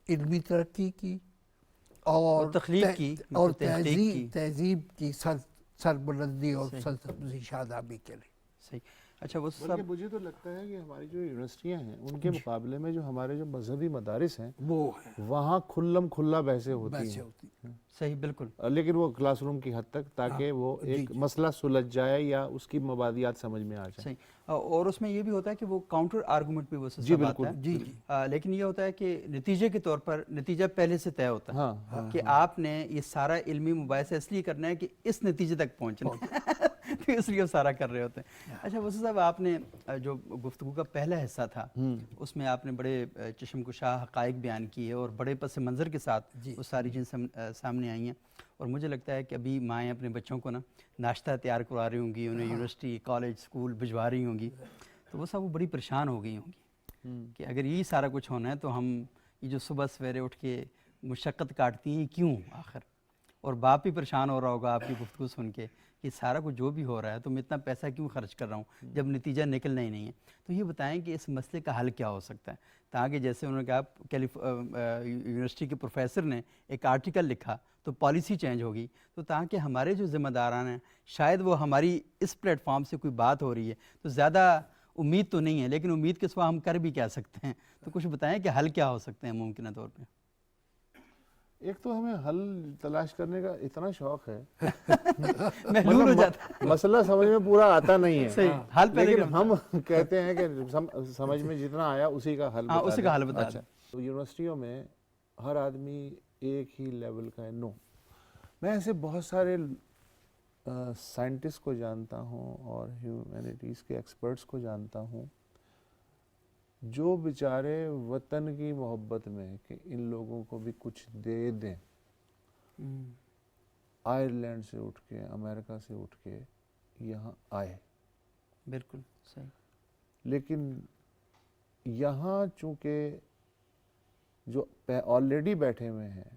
علمی ترقی کی اور تخلیق کی، اور تحقیق کی۔ تہذیب کی سربلندی اور سرسبزی شادابی کے لیے۔ صحیح، اچھا، وہ سب بلکہ مجھے تو لگتا ہے کہ ہماری جو یونیورسٹیاں ہیں ان کے مقابلے میں جو ہمارے جو مذہبی مدارس ہیں وہ ہے وہاں کھلم کھلا بحثیں ہوتی ہیں، صحیح، بالکل لیکن وہ کلاس روم کی حد تک، تاکہ وہ ایک مسئلہ سلجھ جائے یا اس کی مبادیات سمجھ میں آ جائیں۔ صحیح، اور اس میں یہ بھی ہوتا ہے کہ وہ کاؤنٹر آرگومنٹ بھی وہ جی سب بالکل، آتا ہے، لیکن یہ ہوتا ہے کہ نتیجے کے طور پر نتیجہ پہلے سے طے ہوتا ہے کہ آپ نے یہ سارا علمی مباحثہ اس لیے کرنا ہے کہ اس نتیجے تک پہنچنا ہے، تو اس لیے وہ سارا کر رہے ہوتے ہیں۔ اچھا وسیع صاحب، آپ نے جو گفتگو کا پہلا حصہ تھا اس میں آپ نے بڑے چشم کشا حقائق بیان کیے اور بڑے پس منظر کے ساتھ وہ ساری چیزیں سامنے آئی ہیں، اور مجھے لگتا ہے کہ ابھی مائیں اپنے بچوں کو نا ناشتہ تیار کروا رہی ہوں گی، انہیں یونیورسٹی کالج اسکول بھجوا رہی ہوں گی، تو وہ سب وہ بڑی پریشان ہو گئی ہوں گی کہ اگر یہ سارا کچھ ہونا ہے تو ہم یہ جو صبح سویرے اٹھ کے مشقت کاٹتی ہیں کیوں آخر، اور باپ بھی پریشان ہو رہا ہوگا آپ کی گفتگو سن کے کہ سارا کچھ جو بھی ہو رہا ہے تو میں اتنا پیسہ کیوں خرچ کر رہا ہوں جب نتیجہ نکلنا ہی نہیں ہے۔ تو یہ بتائیں کہ اس مسئلے کا حل کیا ہو سکتا ہے، تاکہ جیسے انہوں نے کہا یونیورسٹی کے پروفیسر نے ایک آرٹیکل لکھا تو پالیسی چینج ہوگی، تو تاکہ ہمارے جو ذمہ داران ہیں شاید وہ ہماری اس پلیٹ فارم سے کوئی بات ہو رہی ہے تو زیادہ امید تو نہیں ہے، لیکن امید کے سوا ہم کر بھی کیا سکتے ہیں، تو کچھ بتائیں کہ حل کیا ہو سکتے ہیں ممکنہ طور پہ۔ ایک تو ہمیں حل تلاش کرنے کا اتنا شوق ہے محلول ہو جاتا مسئلہ سمجھ میں پورا آتا نہیں ہے، صحیح، حل پہلے لیکن ہم کہتے ہیں کہ سمجھ میں جتنا آیا اسی کا حل بتا اسی کا حل بتا دیں۔ تو یونیورسٹیوں میں ہر آدمی ایک ہی لیول کا ہے، نو۔ میں ایسے بہت سارے سائنٹسٹ کو جانتا ہوں اور ہیومینٹیز کے ایکسپرٹس کو جانتا ہوں جو بیچارے وطن کی محبت میں کہ ان لوگوں کو بھی کچھ دے دیں، آئرلینڈ سے اٹھ کے امریکہ سے اٹھ کے یہاں آئے، بالکل صحیح، لیکن یہاں چونکہ جو آلریڈی بیٹھے ہوئے ہیں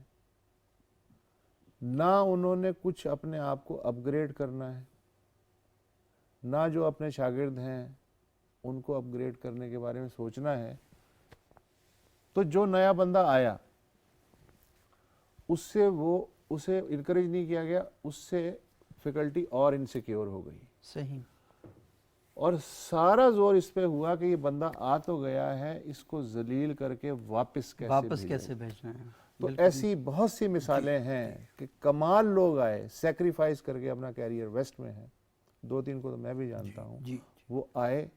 نہ انہوں نے کچھ اپنے آپ کو اپ گریڈ کرنا ہے، نہ جو اپنے شاگرد ہیں ان کو اپ گریڈ کرنے کے بارے میں سوچنا ہے تو جو نیا بندہ آیا اسے انکریج نہیں کیا گیا, اس سے فیکلٹی اور انسیکیور ہو گئی. صحیح. اور سارا زور اس پہ ہوا کہ یہ بندہ آ تو گیا ہے, اس کو ذلیل کر کے واپس کیسے بھیجنا ہے. تو ایسی بہت سی مثالیں ہیں کہ کمال لوگ آئے, سیکریفائز کر کے اپنا کیریئر ویسٹ میں ہے, 2-3 کو تو میں بھی جانتا ہوں. وہ آئے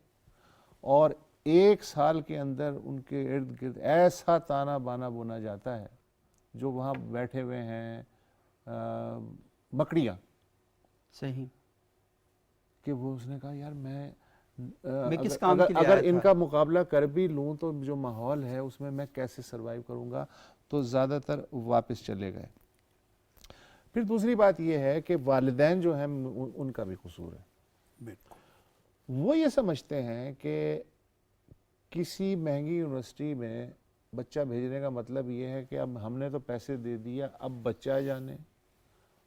اور 1 سال کے اندر ان کے ارد گرد ایسا تانا بانا بونا جاتا ہے, جو وہاں بیٹھے ہوئے ہیں مکڑیاں. صحیح. کہ وہ اس نے کہا یار میں کس کام کے لیے اگر آیا ان تھا؟ کا مقابلہ کر بھی لوں تو جو ماحول ہے اس میں کیسے سروائیو کروں گا, تو زیادہ تر واپس چلے گئے. پھر دوسری بات یہ ہے کہ والدین جو ہیں ان کا بھی قصور ہے. بالکل. وہ یہ سمجھتے ہیں کہ کسی مہنگی یونیورسٹی میں بچہ بھیجنے کا مطلب یہ ہے کہ اب ہم نے تو پیسے دے دیا, اب بچہ جانے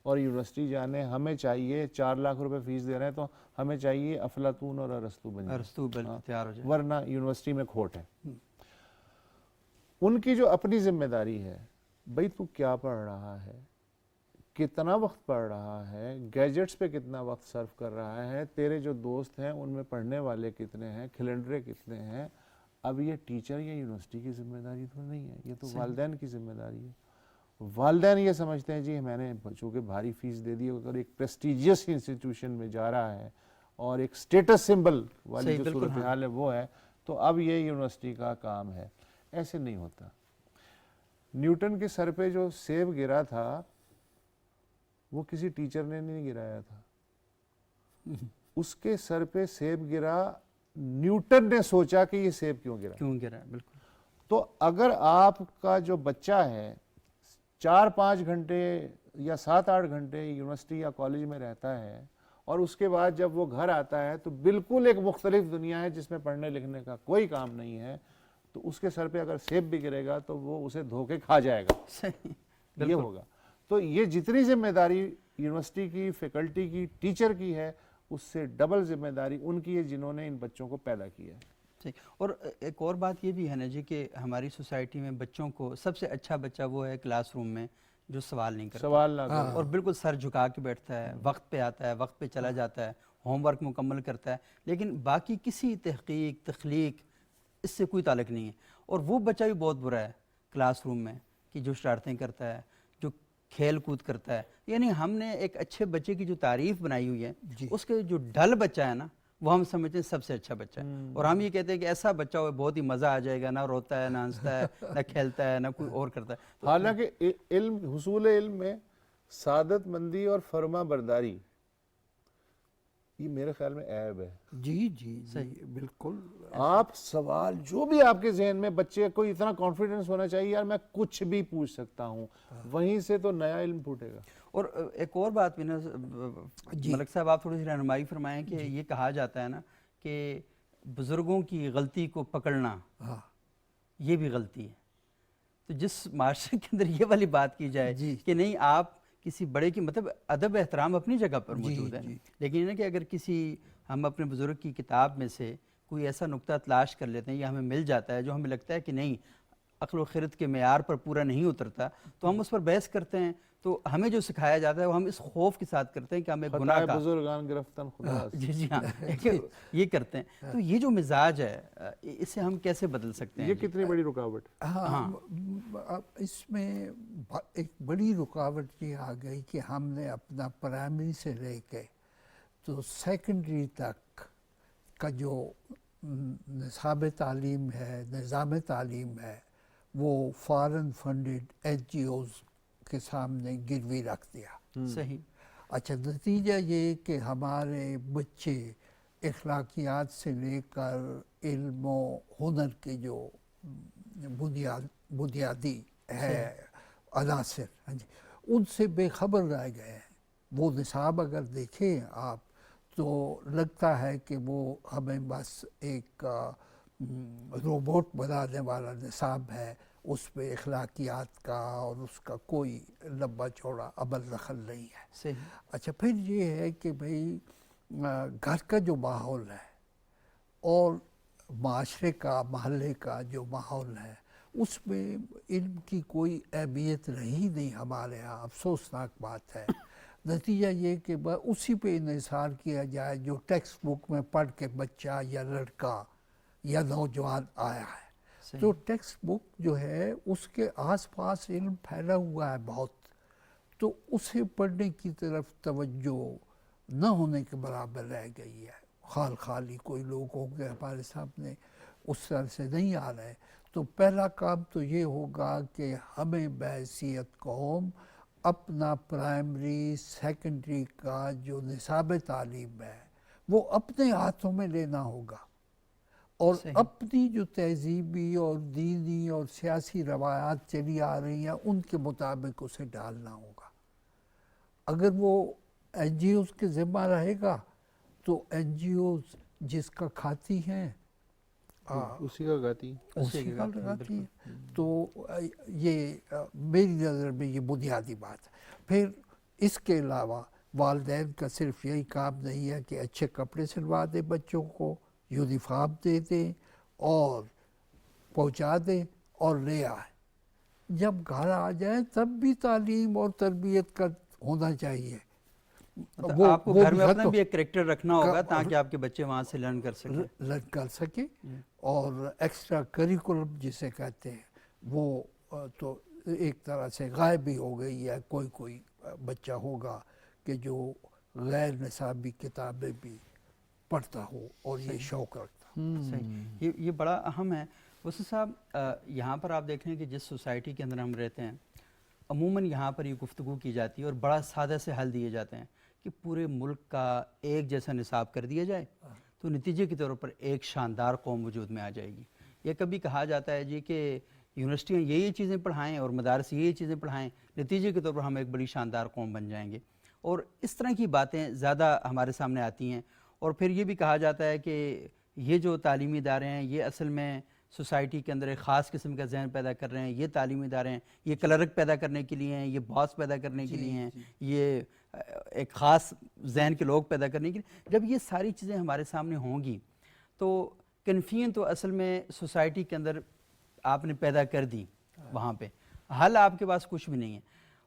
اور یونیورسٹی جانے, ہمیں چاہیے 4 لاکھ روپے فیس دے رہے ہیں تو ہمیں چاہیے افلاطون اور ارسطو بن جائے, تیار ہو جائے, ورنہ یونیورسٹی میں کھوٹ ہے. ان کی جو اپنی ذمہ داری ہے, بھئی تو کیا پڑھ رہا ہے, کتنا وقت پڑھ رہا ہے, گیجٹس پہ کتنا وقت صرف کر رہا ہے, تیرے جو دوست ہیں ان میں پڑھنے والے کتنے ہیں, کھلنڈرے کتنے ہیں. اب یہ ٹیچر یا یونیورسٹی کی ذمہ داری تو نہیں ہے, یہ تو والدین کی ذمہ داری ہے. والدین یہ سمجھتے ہیں جی میں نے چونکہ بھاری فیس دے دی, اگر ایک پریسٹیجیس انسٹیٹیوشن میں جا رہا ہے اور ایک سٹیٹس سمبل والی جو صورتحال ہے وہ ہے, تو اب یہ یونیورسٹی کا کام ہے. ایسے نہیں ہوتا. نیوٹن کے سر پہ جو سیب گرا تھا وہ کسی ٹیچر نے نہیں گرایا تھا, اس کے سر پہ سیب گرا, نیوٹن نے سوچا کہ یہ سیب کیوں گرا. بالکل. تو اگر آپ کا جو بچہ ہے 4-5 گھنٹے یا 7-8 گھنٹے یونیورسٹی یا کالج میں رہتا ہے اور اس کے بعد جب وہ گھر آتا ہے تو بالکل ایک مختلف دنیا ہے جس میں پڑھنے لکھنے کا کوئی کام نہیں ہے, تو اس کے سر پہ اگر سیب بھی گرے گا تو وہ اسے دھوکے کھا جائے گا. یہ ہوگا. تو یہ جتنی ذمہ داری یونیورسٹی کی, فیکلٹی کی, ٹیچر کی ہے, اس سے ڈبل ذمہ داری ان کی ہے جنہوں نے ان بچوں کو پیدا کیا ہے. ٹھیک. اور ایک اور بات یہ بھی ہے نا جی کہ ہماری سوسائٹی میں بچوں کو سب سے اچھا بچہ وہ ہے کلاس روم میں جو سوال نہیں کرتا, سوال نہ کرے اور بالکل سر جھکا کے بیٹھتا ہے, وقت پہ آتا ہے, وقت پہ چلا جاتا ہے, ہوم ورک مکمل کرتا ہے, لیکن باقی کسی تحقیق تخلیق اس سے کوئی تعلق نہیں ہے. اور وہ بچہ بھی بہت برا ہے کلاس روم میں کہ جو شرارتیں کرتا ہے, جو کھیل کود کرتا ہے. یعنی ہم نے ایک اچھے بچے کی جو تعریف بنائی ہوئی ہے, اس کے جو ڈل بچہ ہے نا وہ ہم سمجھتے ہیں سب سے اچھا بچہ ہے, اور ہم یہ کہتے ہیں کہ ایسا بچہ ہو بہت ہی مزہ آ جائے گا, نہ روتا ہے, نہ ہنستا ہے, نہ کھیلتا ہے, نہ کوئی اور کرتا ہے. حالانکہ حصول علم میں سعادت مندی اور فرما برداری یہ میرے خیال میں عیب ہے. جی صحیح بالکل. آپ سوال جو بھی آپ کے ذہن میں, بچے کو اتنا کانفیڈنس ہونا چاہیے یار میں کچھ بھی پوچھ سکتا ہوں, وہیں سے تو نیا علم پھوٹے گا. اور ایک اور بات بھی نا ملک صاحب, آپ تھوڑی سی رہنمائی فرمائیں کہ یہ کہا جاتا ہے نا کہ بزرگوں کی غلطی کو پکڑنا یہ بھی غلطی ہے. تو جس معاشرے کے اندر یہ والی بات کی جائے کہ نہیں آپ کسی بڑے کی, مطلب ادب احترام اپنی جگہ پر موجود ہے, لیکن یہ کہ اگر کسی ہم اپنے بزرگ کی کتاب میں سے کوئی ایسا نقطہ تلاش کر لیتے ہیں یا ہمیں مل جاتا ہے جو ہمیں لگتا ہے کہ نہیں عقل و خرد کے معیار پر پورا نہیں اترتا, تو ہم اس پر بحث کرتے ہیں. تو ہمیں جو سکھایا جاتا ہے وہ ہم اس خوف کے ساتھ کرتے ہیں کہ ہمیں گناہ کا بزرگان گرفتن خدا جی ہاں یہ کرتے ہیں. تو یہ جو مزاج ہے اسے ہم کیسے بدل سکتے ہیں؟ یہ کتنی بڑی رکاوٹ. ہاں اس میں ایک بڑی رکاوٹ یہ آ گئی کہ ہم نے اپنا پرائمری سے لے کے تو سیکنڈری تک کا جو نصاب تعلیم ہے, نظام تعلیم ہے, وہ فارن فنڈڈ NGOs کے سامنے گروی رکھ دیا. صحیح. اچھا, نتیجہ یہ کہ ہمارے بچے اخلاقیات سے لے کر علم و ہنر کے جو بنیادی ہے عناصر ان سے بے خبر رہ گئے ہیں. وہ نصاب اگر دیکھیں آپ تو لگتا ہے کہ وہ ہمیں بس ایک روبوٹ بنانے والا نصاب ہے, اس پہ اخلاقیات کا اور اس کا کوئی لمبا چوڑا عمل دخل نہیں ہے. صحیح. اچھا, پھر یہ ہے کہ بھئی گھر کا جو ماحول ہے اور معاشرے کا محلے کا جو ماحول ہے اس میں علم کی کوئی اہمیت رہی نہیں ہمارے یہاں، افسوسناک بات ہے۔ نتیجہ یہ کہ اسی پہ انحصار کیا جائے جو ٹیکسٹ بک میں پڑھ کے بچہ یا لڑکا یا نوجوان آیا ہے۔ تو ٹیکسٹ بک جو ہے اس کے آس پاس علم پھیلا ہوا ہے بہت، تو اسے پڑھنے کی طرف توجہ نہ ہونے کے برابر رہ گئی ہے۔ خالی کوئی لوگ ہوں گے ہمارے سامنے اس طرح سے نہیں آ رہے۔ تو پہلا کام تو یہ ہوگا کہ ہمیں بحیثیت قوم اپنا پرائمری سیکنڈری کا جو نصاب تعلیم ہے وہ اپنے ہاتھوں میں لینا ہوگا، اور اپنی جو تہذیبی اور دینی اور سیاسی روایات چلی آ رہی ہیں ان کے مطابق اسے ڈالنا ہوگا۔ اگر وہ این جی اوز کے ذمہ رہے گا تو این جی اوز جس کا کھاتی ہیں اسی کا گاتی ہے۔ تو یہ میری نظر میں یہ بنیادی بات ہے۔ پھر اس کے علاوہ والدین کا صرف یہی کام نہیں ہے کہ اچھے کپڑے سلوا دیں بچوں کو، یونیفارم دے دیں اور پہنچا دیں اور لے آئیں، جب گھر آ جائیں تب بھی تعلیم اور تربیت کا ہونا چاہیے۔ آپ کو گھر میں اپنا بھی ایک کریکٹر رکھنا ہوگا تاکہ آپ کے بچے وہاں سے لرن کر سکیں اور ایکسٹرا کریکولم جسے کہتے ہیں وہ تو ایک طرح سے غائب ہی ہو گئی ہے۔ کوئی بچہ ہوگا کہ جو غیر نصابی کتابیں بھی پڑھتا ہو اور یہ شوق رکھتا ہو۔ صحیح، یہ بڑا اہم ہے۔ وسیع صاحب یہاں پر آپ دیکھ رہے ہیں کہ جس سوسائٹی کے اندر ہم رہتے ہیں عموماً یہاں پر یہ گفتگو کی جاتی ہے اور بڑا سادہ سے حل دیے جاتے ہیں کہ پورے ملک کا ایک جیسا نصاب کر دیا جائے تو نتیجے کے طور پر ایک شاندار قوم وجود میں آ جائے گی۔ یہ کبھی کہا جاتا ہے جی کہ یونیورسٹیاں یہ چیزیں پڑھائیں اور مدارس یہ چیزیں پڑھائیں، نتیجے کے طور پر ہم ایک بڑی شاندار قوم بن جائیں گے، اور اس طرح کی باتیں زیادہ ہمارے سامنے آتی ہیں۔ اور پھر یہ بھی کہا جاتا ہے کہ یہ جو تعلیمی ادارے ہیں یہ اصل میں سوسائٹی کے اندر ایک خاص قسم کا ذہن پیدا کر رہے ہیں، یہ تعلیمی ادارے ہیں یہ کلرک پیدا کرنے کے لیے ہیں، یہ باس پیدا کرنے کے لیے ہیں، یہ ایک خاص ذہن کے لوگ پیدا کرنے کے لیے۔ جب یہ ساری چیزیں ہمارے سامنے ہوں گی تو کنفیوژن تو اصل میں سوسائٹی کے اندر آپ نے پیدا کر دی، وہاں پہ حل آپ کے پاس کچھ بھی نہیں ہے،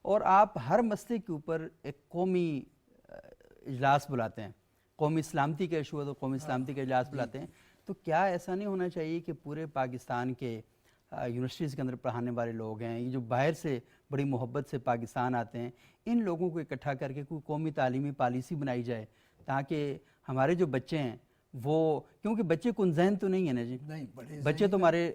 اور آپ ہر مسئلے کے اوپر ایک قومی اجلاس بلاتے ہیں، قومی سلامتی کا ایشو ہے تو قومی سلامتی کا اجلاس بلاتے ہیں۔ تو کیا ایسا نہیں ہونا چاہیے کہ پورے پاکستان کے یونیورسٹیز کے اندر پڑھانے والے لوگ ہیں، یہ جو باہر سے بڑی محبت سے پاکستان آتے ہیں، ان لوگوں کو اکٹھا کر کے کوئی قومی تعلیمی پالیسی بنائی جائے تاکہ ہمارے جو بچے ہیں وہ، کیونکہ بچے کن ذہن تو نہیں ہیں نا جی، بچے تو ہمارے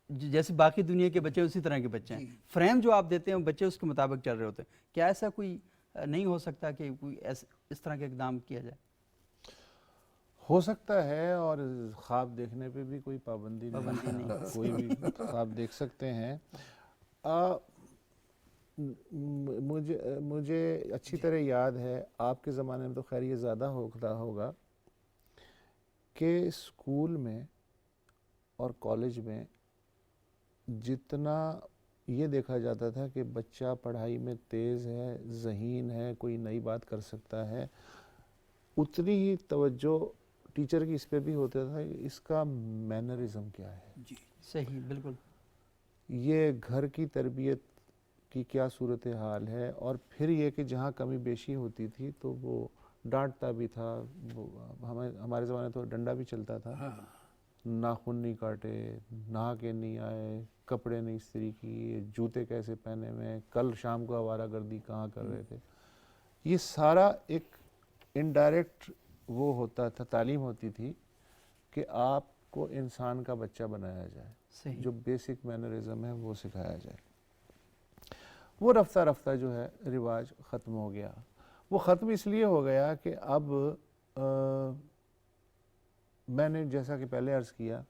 جیسے باقی دنیا کے بچے اسی طرح کے بچے ہیں، فریم جو آپ دیتے ہیں بچے اس کے مطابق چل رہے ہوتے ہیں۔ کیا ایسا کوئی نہیں ہو سکتا کہ کوئی اس طرح کا اقدام کیا جائے؟ ہو سکتا ہے، اور خواب دیکھنے پہ بھی کوئی پابندی نہیں، کوئی بھی خواب دیکھ سکتے ہیں۔ مجھے اچھی طرح یاد ہے، آپ کے زمانے میں تو خیر یہ زیادہ ہوگا کہ اسکول میں اور کالج میں جتنا یہ دیکھا جاتا تھا کہ بچہ پڑھائی میں تیز ہے، ذہین ہے، کوئی نئی بات کر سکتا ہے، اتنی ہی توجہ ٹیچر کی اس پہ بھی ہوتا تھا کہ اس کا مینرزم کیا ہے، جی صحیح، بالکل، یہ گھر کی تربیت کی کیا صورتحال ہے، اور پھر یہ کہ جہاں کمی بیشی ہوتی تھی تو وہ ڈانٹتا بھی تھا۔ ہمارے زمانے تو ڈنڈا بھی چلتا تھا، ناخن نہیں کاٹے، نہا کے نہیں آئے، کپڑے نہیں استری کیے، جوتے کیسے پہنے ہوئے، کل شام کو آوارہ گردی کہاں کر رہے تھے، یہ سارا ایک انڈائریکٹ وہ ہوتا تھا، تعلیم ہوتی تھی کہ آپ کو انسان کا بچہ بنایا جائے، جو بیسک مینرزم ہے وہ سکھایا جائے۔ وہ رفتہ رفتہ جو ہے رواج ختم ہو گیا۔ وہ ختم اس لیے ہو گیا کہ اب میں نے جیسا کہ پہلے عرض کیا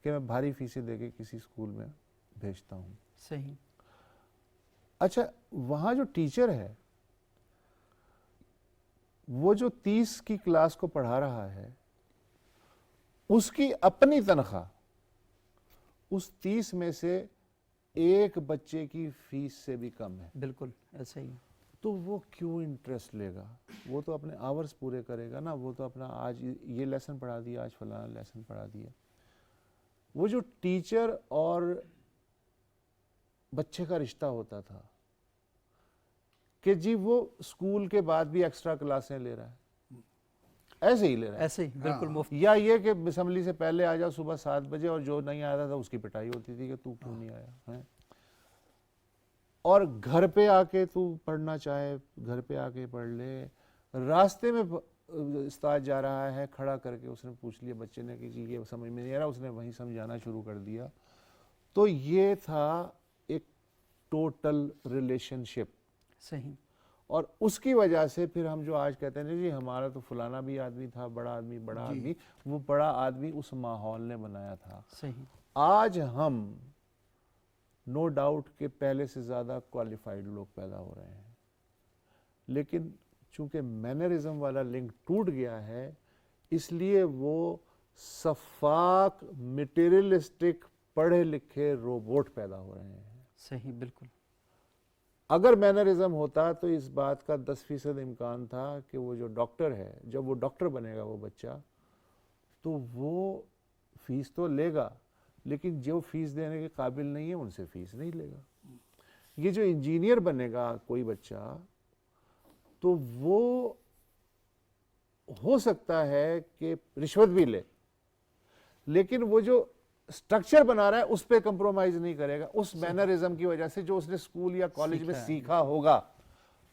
کہ میں بھاری فیسیں دے کے کسی اسکول میں بھیجتا ہوں۔ صحیح۔ اچھا، وہاں جو ٹیچر ہے وہ جو 30 کی کلاس کو پڑھا رہا ہے، اس کی اپنی تنخواہ اس 30 میں سے ایک بچے کی فیس سے بھی کم ہے۔ بالکل ایسا ہی۔ تو وہ کیوں انٹرسٹ لے گا؟ وہ تو اپنے آورز پورے کرے گا نا، وہ تو اپنا آج یہ لیسن پڑھا دیا، آج فلانا لیسن پڑھا دیا۔ وہ جو ٹیچر اور بچے کا رشتہ ہوتا تھا کہ جی وہ اسکول کے بعد بھی ایکسٹرا کلاسیں لے رہا ہے، ایسے ہی لے رہا ہے، ایسے ہی بالکل مفت. یا یہ کہ اسمبلی سے پہلے آ جاؤ صبح 7 بجے، اور جو نہیں آتا تھا اس کی پٹائی ہوتی تھی کہ تو کیوں نہیں آیا ہے، اور گھر پہ آ کے تو پڑھنا چاہے گھر پہ آ کے پڑھ لے. راستے میں استاد جا رہا ہے، کھڑا کر کے اس نے پوچھ لیا بچے نے کہ جی یہ سمجھ میں نہیں آ رہا، اس نے وہیں سمجھانا شروع کر دیا. تو یہ تھا ایک ٹوٹل ریلیشن شپ. صحیح. اور اس کی وجہ سے پھر ہم جو آج کہتے ہیں جی ہمارا تو فلانا بھی آدمی تھا، بڑا آدمی، وہ بڑا آدمی اس ماحول نے بنایا تھا. صحیح. آج ہم نو ڈاؤٹ کہ پہلے سے زیادہ کوالیفائڈ لوگ پیدا ہو رہے ہیں، لیکن چونکہ مینرزم والا لنک ٹوٹ گیا ہے، اس لیے وہ شفاق مٹیریلسٹک پڑھے لکھے روبوٹ پیدا ہو رہے ہیں. صحیح بالکل. اگر مینرزم ہوتا تو اس بات کا 10% امکان تھا کہ وہ جو ڈاکٹر ہے، جب وہ ڈاکٹر بنے گا وہ بچہ، تو وہ فیس تو لے گا، لیکن جو فیس دینے کے قابل نہیں ہے ان سے فیس نہیں لے گا. یہ جو انجینئر بنے گا کوئی بچہ، تو وہ ہو سکتا ہے کہ رشوت بھی لے، لیکن وہ جو سٹرکچر بنا رہا ہے اس پہ کمپرومائز نہیں کرے گا، اس مینرزم کی وجہ سے جو اس نے اسکول یا کالج میں سیکھا ہوگا.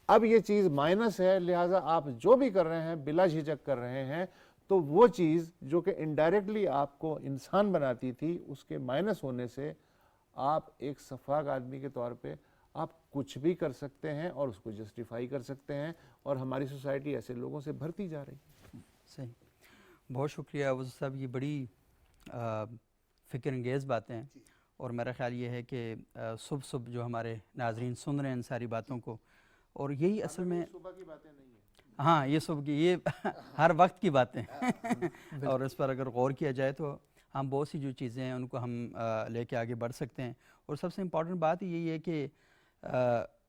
اب یہ چیز مائنس ہے، لہٰذا آپ جو بھی کر رہے ہیں بلا جھجک کر رہے ہیں، تو وہ چیز جو کہ انڈائریکٹلی آپ کو انسان بناتی تھی، اس کے مائنس ہونے سے آپ ایک شفاق آدمی کے طور پہ آپ کچھ بھی کر سکتے ہیں اور اس کو جسٹیفائی کر سکتے ہیں، اور ہماری سوسائٹی ایسے لوگوں سے بھرتی جا رہی ہے. صحیح. بہت شکریہ وزیر صاحب، یہ بڑی فکر انگیز باتیں ہیں، اور میرا خیال یہ ہے کہ صبح صبح جو ہمارے ناظرین سن رہے ہیں ان ساری باتوں کو، اور یہی اصل میں صبح کی باتیں نہیں ہیں، ہاں یہ صبح کی، یہ ہر وقت کی باتیں ہیں اور اس پر اگر غور کیا جائے تو ہم بہت سی جو چیزیں ہیں ان کو ہم لے کے آگے بڑھ سکتے ہیں. اور سب سے امپورٹنٹ بات یہی ہے کہ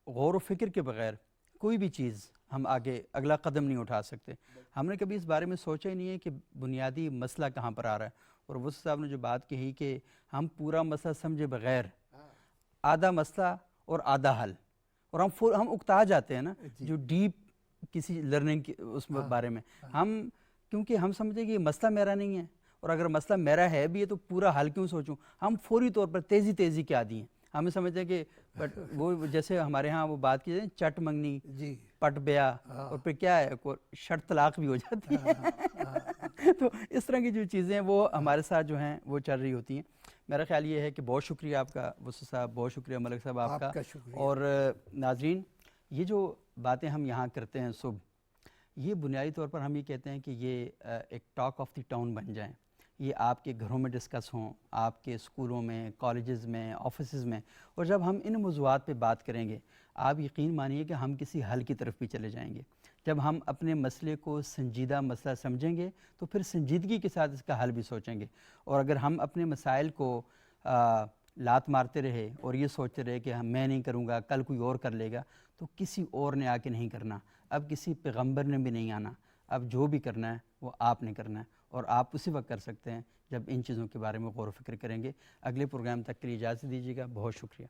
غور و فکر کے بغیر کوئی بھی چیز ہم آگے اگلا قدم نہیں اٹھا سکتے. ہم نے کبھی اس بارے میں سوچا ہی نہیں ہے کہ بنیادی مسئلہ کہاں پر آ رہا ہے. اور وزیر صاحب نے جو بات کہی کہ ہم پورا مسئلہ سمجھے بغیر آدھا مسئلہ اور آدھا حل، اور ہم اکتا جاتے ہیں نا جو ڈیپ کسی لرننگ کی اس بارے میں، ہم کیونکہ ہم سمجھیں کہ یہ مسئلہ میرا نہیں ہے، اور اگر مسئلہ میرا ہے بھی ہے تو پورا حل کیوں سوچوں. ہم فوری طور پر تیزی کے عادی ہیں. ہمیں سمجھتے ہیں کہ بٹ وہ جیسے ہمارے ہاں وہ بات کی جائے چٹ منگنی پٹ بیا، اور پھر کیا ہے شرط طلاق بھی ہو جاتی ہے. تو اس طرح کی جو چیزیں ہیں وہ ہمارے ساتھ جو ہیں وہ چل رہی ہوتی ہیں. میرا خیال یہ ہے کہ بہت شکریہ آپ کا وصی صاحب، بہت شکریہ ملک صاحب آپ کا. اور ناظرین، یہ جو باتیں ہم یہاں کرتے ہیں صبح، یہ بنیادی طور پر ہم یہ کہتے ہیں کہ یہ ایک ٹاک آف دی ٹاؤن بن جائیں. یہ آپ کے گھروں میں ڈسکس ہوں، آپ کے اسکولوں میں، کالجز میں، آفیسز میں. اور جب ہم ان موضوعات پہ بات کریں گے، آپ یقین مانیے کہ ہم کسی حل کی طرف بھی چلے جائیں گے. جب ہم اپنے مسئلے کو سنجیدہ مسئلہ سمجھیں گے تو پھر سنجیدگی کے ساتھ اس کا حل بھی سوچیں گے. اور اگر ہم اپنے مسائل کو لات مارتے رہے اور یہ سوچتے رہے کہ میں نہیں کروں گا، کل کوئی اور کر لے گا، تو کسی اور نے آ کے نہیں کرنا. اب کسی پیغمبر نے بھی نہیں آنا. اب جو بھی کرنا ہے وہ آپ نے کرنا ہے، اور آپ اسی وقت کر سکتے ہیں جب ان چیزوں کے بارے میں غور و فکر کریں گے. اگلے پروگرام تک کے لیے اجازت دیجیے گا. بہت شکریہ.